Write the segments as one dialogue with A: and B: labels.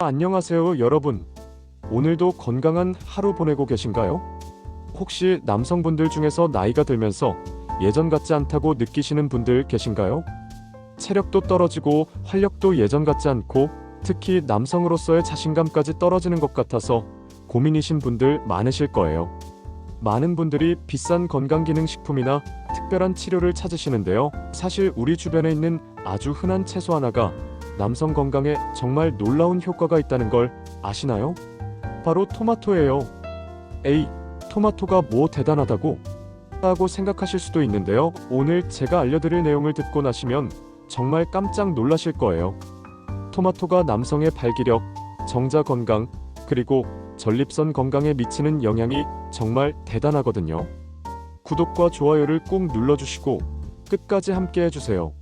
A: 안녕하세요, 여러분. 오늘도 건강한 하루 보내고 계신가요? 혹시 남성분들 중에서 나이가 들면서 예전 같지 않다고 느끼시는 분들 계신가요? 체력도 떨어지고 활력도 예전 같지 않고 특히 남성으로서의 자신감까지 떨어지는 것 같아서 고민이신 분들 많으실 거예요. 많은 분들이 비싼 건강기능식품이나 특별한 치료를 찾으시는데요. 사실 우리 주변에 있는 아주 흔한 채소 하나가 남성 건강에 정말 놀라운 효과가 있다는 걸 아시나요? 바로 토마토예요. 에이, 토마토가 뭐 대단하다고? 하고 생각하실 수도 있는데요. 오늘 제가 알려드릴 내용을 듣고 나시면 정말 깜짝 놀라실 거예요. 토마토가 남성의 발기력, 정자 건강, 그리고 전립선 건강에 미치는 영향이 정말 대단하거든요. 구독과 좋아요를 꾹 눌러주시고 끝까지 함께 해주세요.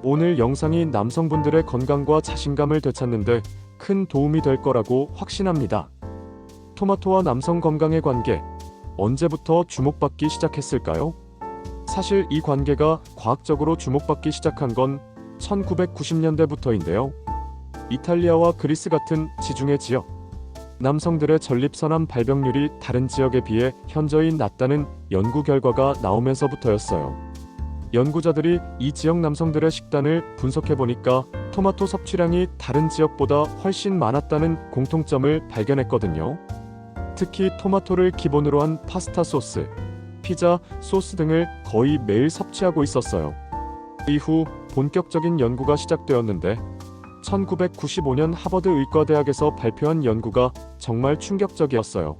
A: 오늘 영상이 남성분들의 건강과 자신감을 되찾는데 큰 도움이 될 거라고 확신합니다. 토마토와 남성 건강의 관계, 언제부터 주목받기 시작했을까요? 사실 이 관계가 과학적으로 주목받기 시작한 건 1990년대부터인데요. 이탈리아와 그리스 같은 지중해 지역, 남성들의 전립선암 발병률이 다른 지역에 비해 현저히 낮다는 연구 결과가 나오면서부터였어요. 연구자들이 이 지역 남성들의 식단을 분석해보니까 토마토 섭취량이 다른 지역보다 훨씬 많았다는 공통점을 발견했거든요. 특히 토마토를 기본으로 한 파스타 소스, 피자, 소스 등을 거의 매일 섭취하고 있었어요. 이후 본격적인 연구가 시작되었는데 1995년 하버드 의과대학에서 발표한 연구가 정말 충격적이었어요.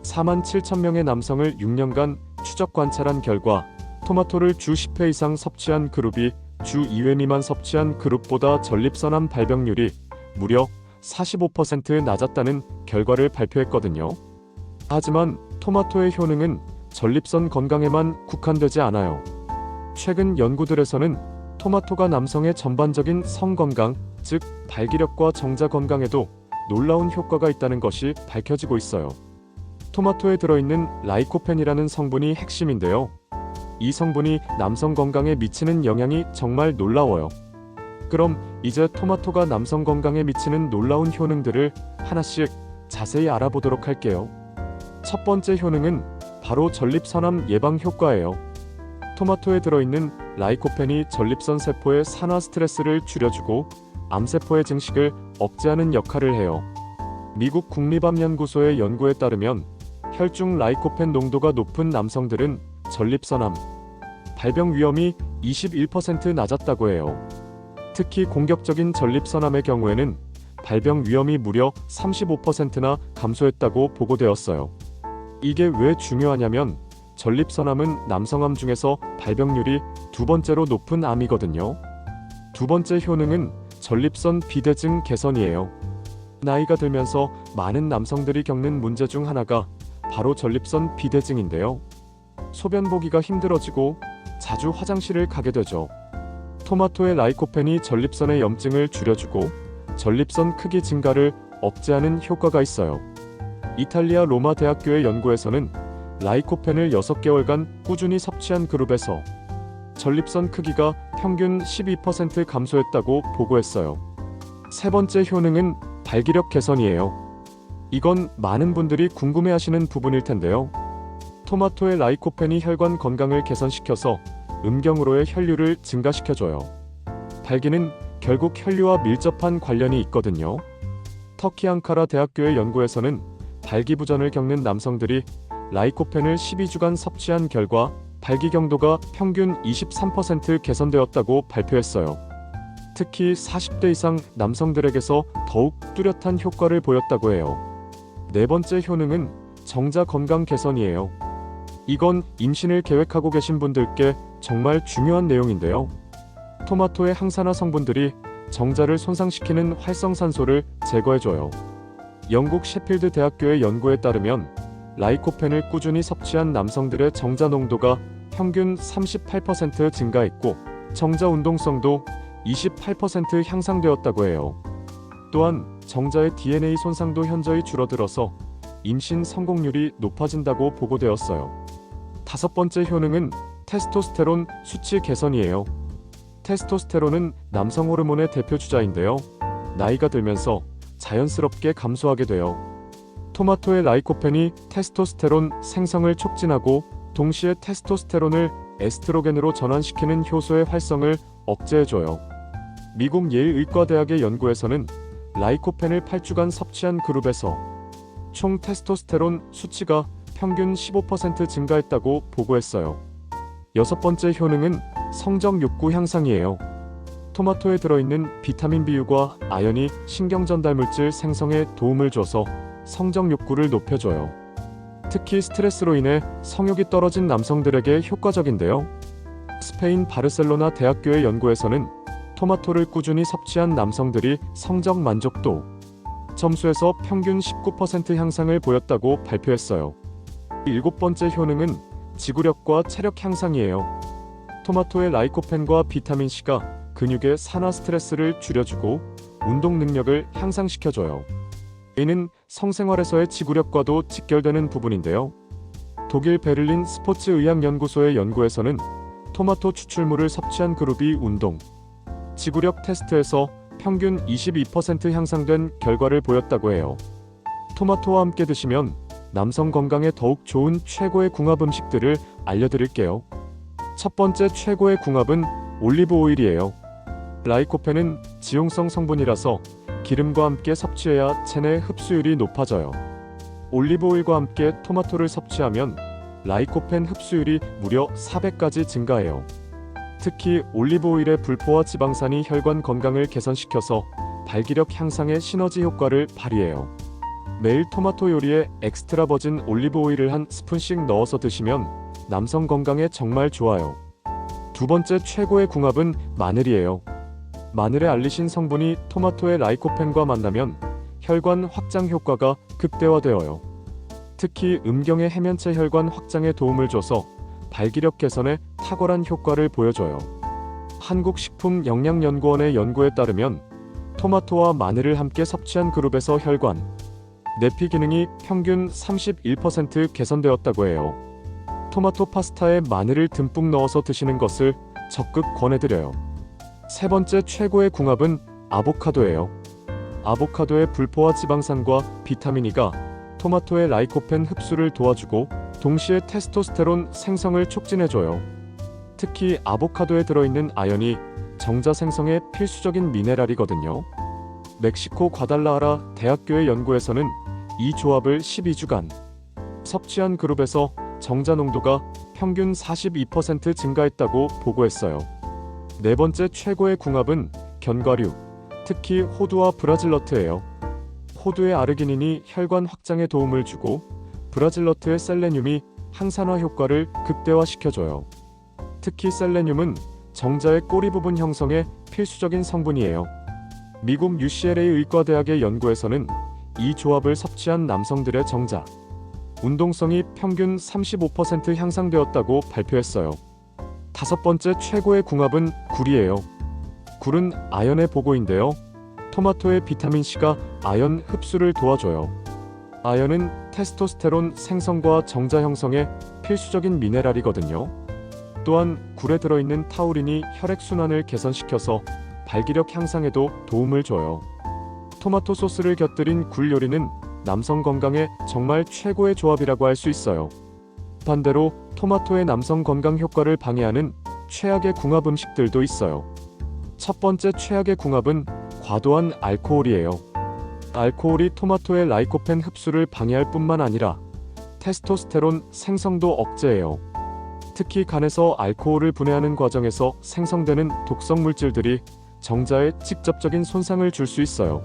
A: 47,000명의 남성을 6년간 추적 관찰한 결과 토마토를 주 10회 이상 섭취한 그룹이 주 2회 미만 섭취한 그룹보다 전립선암 발병률이 무려 45% 낮았다는 결과를 발표했거든요. 하지만 토마토의 효능은 전립선 건강에만 국한되지 않아요. 최근 연구들에서는 토마토가 남성의 전반적인 성 건강, 즉 발기력과 정자 건강에도 놀라운 효과가 있다는 것이 밝혀지고 있어요. 토마토에 들어있는 라이코펜이라는 성분이 핵심인데요. 이 성분이 남성 건강에 미치는 영향이 정말 놀라워요. 그럼 이제 토마토가 남성 건강에 미치는 놀라운 효능들을 하나씩 자세히 알아보도록 할게요. 첫 번째 효능은 바로 전립선암 예방 효과예요. 토마토에 들어있는 라이코펜이 전립선 세포의 산화 스트레스를 줄여주고 암세포의 증식을 억제하는 역할을 해요. 미국 국립암연구소의 연구에 따르면 혈중 라이코펜 농도가 높은 남성들은 전립선암 발병 위험이 21% 낮았다고 해요. 특히 공격적인 전립선암의 경우에는 발병 위험이 무려 35%나 감소했다고 보고되었어요. 이게 왜 중요하냐면 전립선암은 남성암 중에서 발병률이 두 번째로 높은 암이거든요. 두 번째 효능은 전립선 비대증 개선이에요. 나이가 들면서 많은 남성들이 겪는 문제 중 하나가 바로 전립선 비대증인데요. 소변 보기가 힘들어지고 자주 화장실을 가게 되죠. 토마토의 라이코펜이 전립선의 염증을 줄여주고 전립선 크기 증가를 억제하는 효과가 있어요. 이탈리아 로마 대학교의 연구에서는 라이코펜을 6개월간 꾸준히 섭취한 그룹에서 전립선 크기가 평균 12% 감소했다고 보고했어요. 세 번째 효능은 발기력 개선이에요. 이건 많은 분들이 궁금해하시는 부분일 텐데요. 토마토의 라이코펜이 혈관 건강을 개선시켜서 음경으로의 혈류를 증가시켜줘요. 발기는 결국 혈류와 밀접한 관련이 있거든요. 터키 앙카라 대학교의 연구에서는 발기부전을 겪는 남성들이 라이코펜을 12주간 섭취한 결과 발기 경도가 평균 23% 개선되었다고 발표했어요. 특히 40대 이상 남성들에게서 더욱 뚜렷한 효과를 보였다고 해요. 네 번째 효능은 정자 건강 개선이에요. 이건 임신을 계획하고 계신 분들께 정말 중요한 내용인데요. 토마토의 항산화 성분들이 정자를 손상시키는 활성산소를 제거해줘요. 영국 셰필드 대학교의 연구에 따르면 라이코펜을 꾸준히 섭취한 남성들의 정자 농도가 평균 38% 증가했고 정자 운동성도 28% 향상되었다고 해요. 또한 정자의 DNA 손상도 현저히 줄어들어서 임신 성공률이 높아진다고 보고되었어요. 다섯 번째 효능은 테스토스테론 수치 개선이에요. 테스토스테론은 남성 호르몬의 대표 주자인데요. 나이가 들면서 자연스럽게 감소하게 돼요. 토마토의 라이코펜이 테스토스테론 생성을 촉진하고 동시에 테스토스테론을 에스트로겐으로 전환시키는 효소의 활성을 억제해줘요. 미국 예일 의과대학의 연구에서는 라이코펜을 8주간 섭취한 그룹에서 총 테스토스테론 수치가 평균 15% 증가했다고 보고했어요. 여섯 번째 효능은 성적 욕구 향상이에요. 토마토에 들어있는 비타민 B유과 아연이 신경전달물질 생성에 도움을 줘서 성적 욕구를 높여줘요. 특히 스트레스로 인해 성욕이 떨어진 남성들에게 효과적인데요. 스페인 바르셀로나 대학교의 연구에서는 토마토를 꾸준히 섭취한 남성들이 성적 만족도 점수에서 평균 19% 향상을 보였다고 발표했어요. 일곱 번째 효능은 지구력과 체력 향상이에요. 토마토의 라이코펜과 비타민 C가 근육의 산화 스트레스를 줄여주고 운동 능력을 향상시켜줘요. 이는 성생활에서의 지구력과도 직결되는 부분인데요. 독일 베를린 스포츠의학연구소의 연구에서는 토마토 추출물을 섭취한 그룹이 운동, 지구력 테스트에서 평균 22% 향상된 결과를 보였다고 해요. 토마토와 함께 드시면 남성 건강에 더욱 좋은 최고의 궁합 음식들을 알려드릴게요. 첫 번째 최고의 궁합은 올리브 오일이에요. 라이코펜은 지용성 성분이라서 기름과 함께 섭취해야 체내 흡수율이 높아져요. 올리브 오일과 함께 토마토를 섭취하면 라이코펜 흡수율이 무려 4배까지 증가해요. 특히 올리브 오일의 불포화 지방산이 혈관 건강을 개선시켜서 발기력 향상의 시너지 효과를 발휘해요. 매일 토마토 요리에 엑스트라 버진 올리브 오일을 한 스푼씩 넣어서 드시면 남성 건강에 정말 좋아요. 두 번째 최고의 궁합은 마늘이에요. 마늘의 알리신 성분이 토마토의 라이코펜과 만나면 혈관 확장 효과가 극대화되어요. 특히 음경의 해면체 혈관 확장에 도움을 줘서 발기력 개선에 탁월한 효과를 보여줘요. 한국식품영양연구원의 연구에 따르면 토마토와 마늘을 함께 섭취한 그룹에서 혈관, 내피 기능이 평균 31% 개선되었다고 해요. 토마토 파스타에 마늘을 듬뿍 넣어서 드시는 것을 적극 권해드려요. 세 번째 최고의 궁합은 아보카도예요. 아보카도의 불포화 지방산과 비타민 E가 토마토의 라이코펜 흡수를 도와주고 동시에 테스토스테론 생성을 촉진해줘요. 특히 아보카도에 들어있는 아연이 정자 생성에 필수적인 미네랄이거든요. 멕시코 과달라하라 대학교의 연구에서는 이 조합을 12주간 섭취한 그룹에서 정자 농도가 평균 42% 증가했다고 보고했어요. 네 번째 최고의 궁합은 견과류, 특히 호두와 브라질너트예요. 호두의 아르기닌이 혈관 확장에 도움을 주고 브라질너트의 셀레늄이 항산화 효과를 극대화시켜줘요. 특히 셀레늄은 정자의 꼬리 부분 형성에 필수적인 성분이에요. 미국 UCLA 의과대학의 연구에서는 이 조합을 섭취한 남성들의 정자, 운동성이 평균 35% 향상되었다고 발표했어요. 다섯 번째 최고의 궁합은 굴이에요. 굴은 아연의 보고인데요. 토마토의 비타민 C가 아연 흡수를 도와줘요. 아연은 테스토스테론 생성과 정자 형성에 필수적인 미네랄이거든요. 또한 굴에 들어있는 타우린이 혈액순환을 개선시켜서 발기력 향상에도 도움을 줘요. 토마토 소스를 곁들인 굴 요리는 남성 건강에 정말 최고의 조합이라고 할 수 있어요. 반대로 토마토의 남성 건강 효과를 방해하는 최악의 궁합 음식들도 있어요. 첫 번째 최악의 궁합은 과도한 알코올이에요. 알코올이 토마토의 라이코펜 흡수를 방해할 뿐만 아니라 테스토스테론 생성도 억제해요. 특히 간에서 알코올을 분해하는 과정에서 생성되는 독성 물질들이 정자에 직접적인 손상을 줄 수 있어요.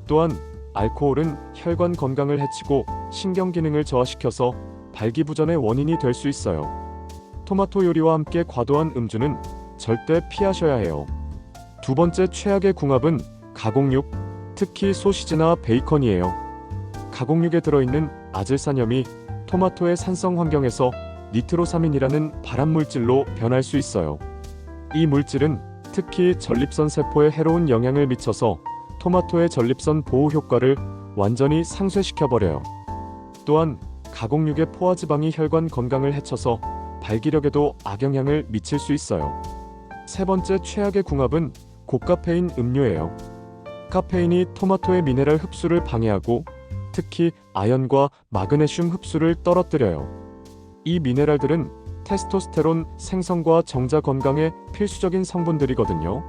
A: 또한 알코올은 혈관 건강을 해치고 신경 기능을 저하시켜서 발기부전의 원인이 될 수 있어요. 토마토 요리와 함께 과도한 음주는 절대 피하셔야 해요. 두 번째 최악의 궁합은 가공육, 특히 소시지나 베이컨이에요. 가공육에 들어있는 아질산염이 토마토의 산성 환경에서 니트로사민이라는 발암물질로 변할 수 있어요. 이 물질은 특히 전립선 세포에 해로운 영향을 미쳐서 토마토의 전립선 보호 효과를 완전히 상쇄시켜버려요. 또한 가공육의 포화지방이 혈관 건강을 해쳐서 발기력에도 악영향을 미칠 수 있어요. 세 번째 최악의 궁합은 고카페인 음료예요. 카페인이 토마토의 미네랄 흡수를 방해하고 특히 아연과 마그네슘 흡수를 떨어뜨려요. 이 미네랄들은 테스토스테론 생성과 정자 건강에 필수적인 성분들이거든요.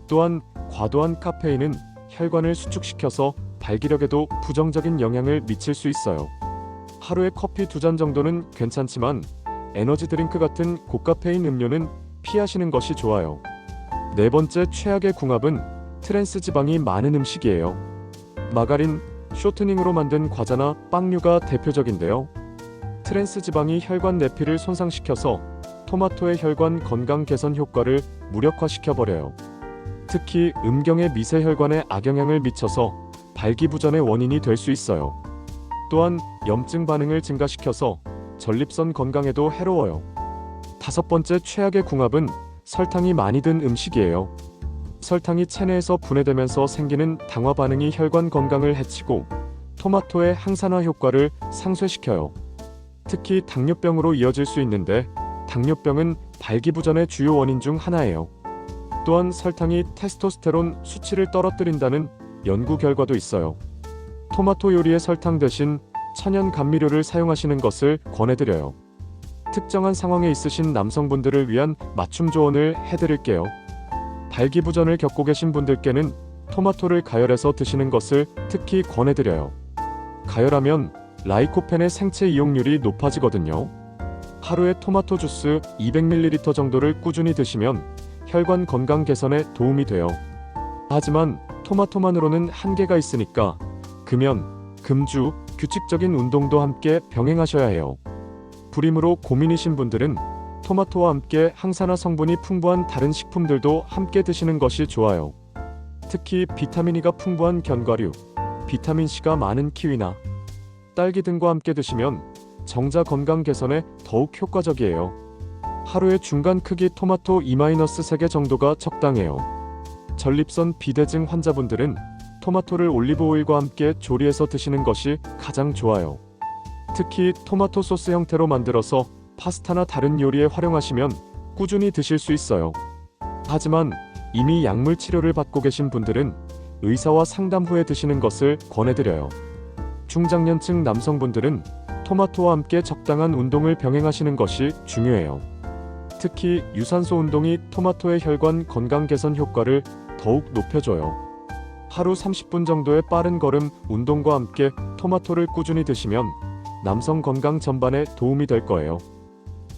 A: 또한 과도한 카페인은 혈관을 수축시켜서 발기력에도 부정적인 영향을 미칠 수 있어요. 하루에 커피 2잔 정도는 괜찮지만 에너지 드링크 같은 고카페인 음료는 피하시는 것이 좋아요. 네 번째 최악의 궁합은 트랜스 지방이 많은 음식이에요. 마가린, 쇼트닝으로 만든 과자나 빵류가 대표적인데요. 트랜스 지방이 혈관 내피를 손상시켜서 토마토의 혈관 건강 개선 효과를 무력화시켜버려요. 특히 음경의 미세혈관에 악영향을 미쳐서 발기부전의 원인이 될 수 있어요. 또한 염증 반응을 증가시켜서 전립선 건강에도 해로워요. 5번째 최악의 궁합은 설탕이 많이 든 음식이에요. 설탕이 체내에서 분해되면서 생기는 당화 반응이 혈관 건강을 해치고 토마토의 항산화 효과를 상쇄시켜요. 특히 당뇨병으로 이어질 수 있는데 당뇨병은 발기부전의 주요 원인 중 하나예요. 또한 설탕이 테스토스테론 수치를 떨어뜨린다는 연구 결과도 있어요. 토마토 요리에 설탕 대신 천연 감미료를 사용하시는 것을 권해드려요. 특정한 상황에 있으신 남성분들을 위한 맞춤 조언을 해드릴게요. 발기부전을 겪고 계신 분들께는 토마토를 가열해서 드시는 것을 특히 권해드려요. 가열하면 라이코펜의 생체 이용률이 높아지거든요. 하루에 토마토 주스 200ml 정도를 꾸준히 드시면 혈관 건강 개선에 도움이 돼요. 하지만 토마토만으로는 한계가 있으니까 금연, 금주, 규칙적인 운동도 함께 병행하셔야 해요. 불임으로 고민이신 분들은 토마토와 함께 항산화 성분이 풍부한 다른 식품들도 함께 드시는 것이 좋아요. 특히 비타민 E가 풍부한 견과류, 비타민 C가 많은 키위나 딸기 등과 함께 드시면 정자 건강 개선에 더욱 효과적이에요. 하루에 중간 크기 토마토 2-3개 정도가 적당해요. 전립선 비대증 환자분들은 토마토를 올리브 오일과 함께 조리해서 드시는 것이 가장 좋아요. 특히 토마토 소스 형태로 만들어서 파스타나 다른 요리에 활용하시면 꾸준히 드실 수 있어요. 하지만 이미 약물 치료를 받고 계신 분들은 의사와 상담 후에 드시는 것을 권해드려요. 중장년층 남성분들은 토마토와 함께 적당한 운동을 병행하시는 것이 중요해요. 특히 유산소 운동이 토마토의 혈관 건강 개선 효과를 더욱 높여줘요. 하루 30분 정도의 빠른 걸음 운동과 함께 토마토를 꾸준히 드시면 남성 건강 전반에 도움이 될 거예요.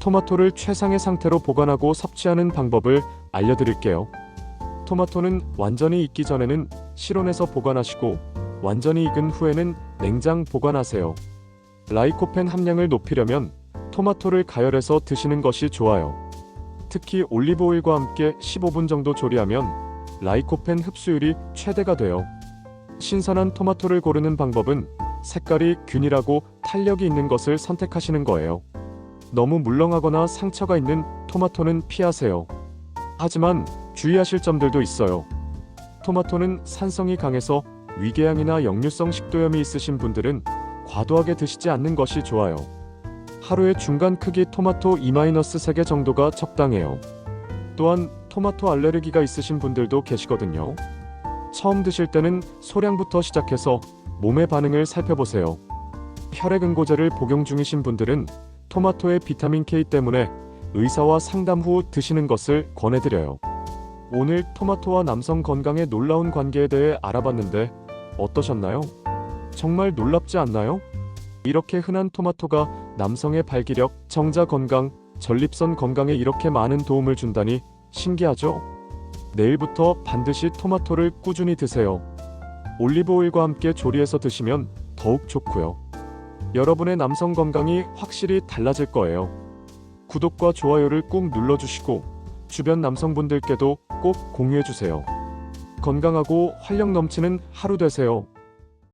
A: 토마토를 최상의 상태로 보관하고 섭취하는 방법을 알려드릴게요. 토마토는 완전히 익기 전에는 실온에서 보관하시고 완전히 익은 후에는 냉장 보관하세요. 라이코펜 함량을 높이려면 토마토를 가열해서 드시는 것이 좋아요. 특히 올리브 오일과 함께 15분 정도 조리하면 라이코펜 흡수율이 최대가 돼요. 신선한 토마토를 고르는 방법은 색깔이 균일하고 탄력이 있는 것을 선택하시는 거예요. 너무 물렁하거나 상처가 있는 토마토는 피하세요. 하지만 주의하실 점들도 있어요. 토마토는 산성이 강해서 위궤양이나 역류성 식도염이 있으신 분들은 과도하게 드시지 않는 것이 좋아요. 하루에 중간 크기 토마토 2-3개 정도가 적당해요. 또한 토마토 알레르기가 있으신 분들도 계시거든요. 처음 드실 때는 소량부터 시작해서 몸의 반응을 살펴보세요. 혈액응고제를 복용 중이신 분들은 토마토의 비타민 K 때문에 의사와 상담 후 드시는 것을 권해드려요. 오늘 토마토와 남성 건강의 놀라운 관계에 대해 알아봤는데 어떠셨나요? 정말 놀랍지 않나요? 이렇게 흔한 토마토가 남성의 발기력, 정자 건강, 전립선 건강에 이렇게 많은 도움을 준다니 신기하죠? 내일부터 반드시 토마토를 꾸준히 드세요. 올리브 오일과 함께 조리해서 드시면 더욱 좋고요. 여러분의 남성 건강이 확실히 달라질 거예요. 구독과 좋아요를 꾹 눌러주시고 주변 남성분들께도 꼭 공유해주세요. 건강하고 활력 넘치는 하루 되세요.